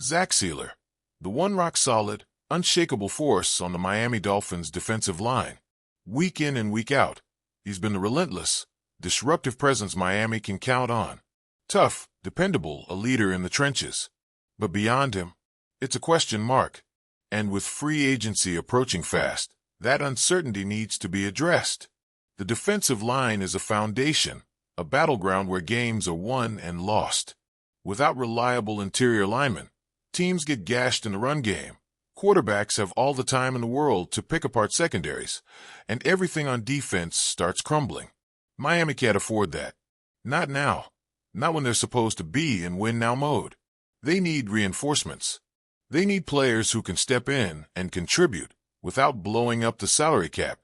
Zach Sealer, the one rock-solid, unshakable force on the Miami Dolphins' defensive line. Week in and week out, he's been the relentless, disruptive presence Miami can count on. Tough, dependable, a leader in the trenches. But beyond him, it's a question mark. And with free agency approaching fast, that uncertainty needs to be addressed. The defensive line is a foundation, a battleground where games are won and lost. Without reliable interior linemen, teams get gashed in the run game. Quarterbacks have all the time in the world to pick apart secondaries, and everything on defense starts crumbling. Miami can't afford that. Not now. Not when they're supposed to be in win-now mode. They need reinforcements. They need players who can step in and contribute without blowing up the salary cap.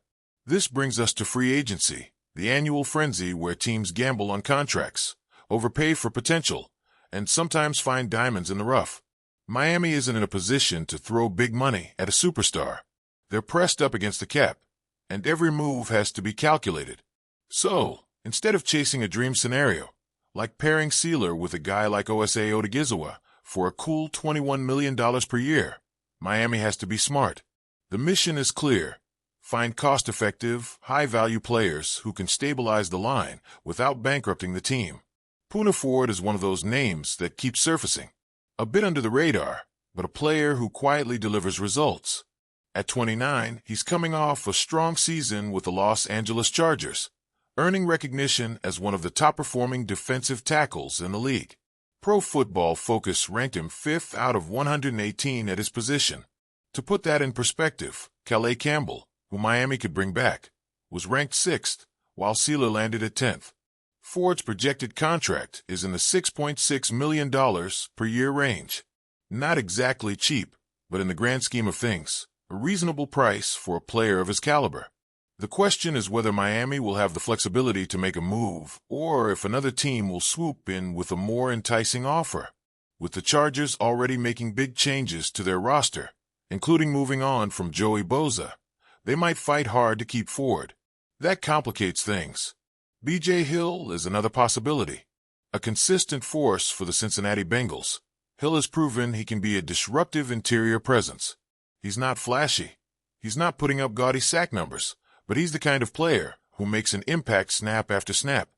This brings us to free agency, the annual frenzy where teams gamble on contracts, overpay for potential, and sometimes find diamonds in the rough. Miami isn't in a position to throw big money at a superstar. They're pressed up against the cap, and every move has to be calculated. So, instead of chasing a dream scenario, like pairing Sealer with a guy like Osa Odigizua for a cool $21 million per year, Miami has to be smart. The mission is clear. Find cost-effective, high-value players who can stabilize the line without bankrupting the team. Puna Ford is one of those names that keeps surfacing. A bit under the radar, but a player who quietly delivers results. At 29, he's coming off a strong season with the Los Angeles Chargers, earning recognition as one of the top-performing defensive tackles in the league. Pro Football Focus ranked him 5th out of 118 at his position. To put that in perspective, Calais Campbell, who Miami could bring back, was ranked 6th, while Sealer landed at 10th. Ford's projected contract is in the $6.6 million per year range. Not exactly cheap, but in the grand scheme of things, a reasonable price for a player of his caliber. The question is whether Miami will have the flexibility to make a move, or if another team will swoop in with a more enticing offer. With the Chargers already making big changes to their roster, including moving on from Joey Bosa, they might fight hard to keep Ford. That complicates things. B.J. Hill is another possibility. A consistent force for the Cincinnati Bengals, Hill has proven he can be a disruptive interior presence. He's not flashy. He's not putting up gaudy sack numbers, but he's the kind of player who makes an impact snap after snap.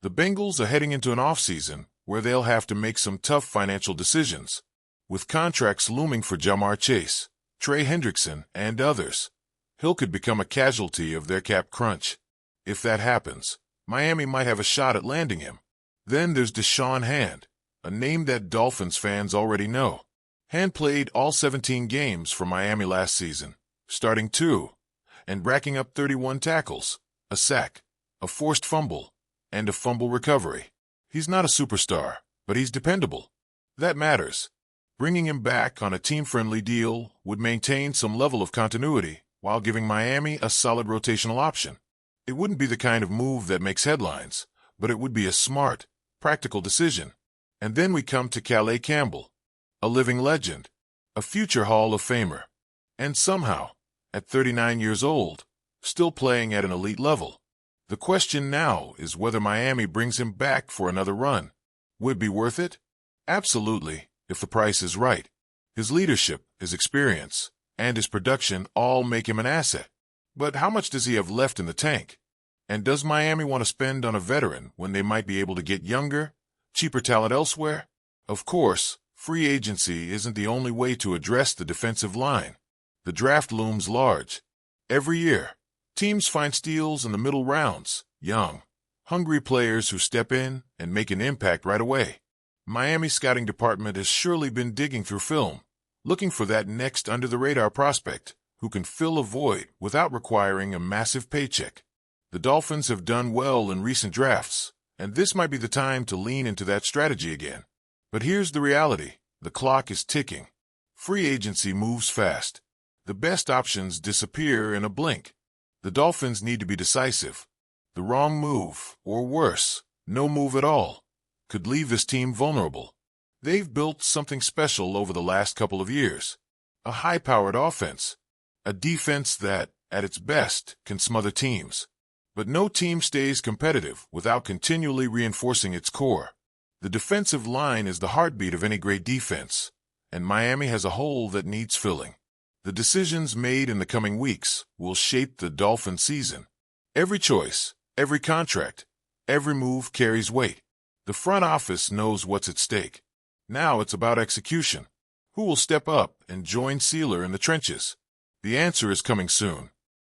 The Bengals are heading into an offseason where they'll have to make some tough financial decisions. With contracts looming for Jamar Chase, Trey Hendrickson, and others, Hill could become a casualty of their cap crunch. If that happens, Miami might have a shot at landing him. Then there's Deshaun Hand, a name that Dolphins fans already know. Hand played all 17 games for Miami last season, starting 2, and racking up 31 tackles, a sack, a forced fumble, and a fumble recovery. He's not a superstar, but he's dependable. That matters. Bringing him back on a team-friendly deal would maintain some level of continuity while giving Miami a solid rotational option. It wouldn't be the kind of move that makes headlines, but it would be a smart, practical decision. And then we come to Calais Campbell, a living legend, a future Hall of Famer, and somehow, at 39 years old, still playing at an elite level. The question now is whether Miami brings him back for another run. Would it be worth it? Absolutely, if the price is right. His leadership, his experience, and his production all make him an asset. But how much does he have left in the tank? And does Miami want to spend on a veteran when they might be able to get younger, cheaper talent elsewhere? Of course, free agency isn't the only way to address the defensive line. The draft looms large. Every year, teams find steals in the middle rounds, young, hungry players who step in and make an impact right away. Miami's scouting department has surely been digging through film, looking for that next under-the-radar prospect who can fill a void without requiring a massive paycheck. The Dolphins have done well in recent drafts, and this might be the time to lean into that strategy again. But here's the reality. The clock is ticking. Free agency moves fast. The best options disappear in a blink. The Dolphins need to be decisive. The wrong move, or worse, no move at all, could leave this team vulnerable. They've built something special over the last couple of years. A high-powered offense. A defense that, at its best, can smother teams. But no team stays competitive without continually reinforcing its core. The defensive line is the heartbeat of any great defense, and Miami has a hole that needs filling. The decisions made in the coming weeks will shape the Dolphin season. Every choice, every contract, every move carries weight. The front office knows what's at stake. Now it's about execution. Who will step up and join Sealer in the trenches? The answer is coming soon.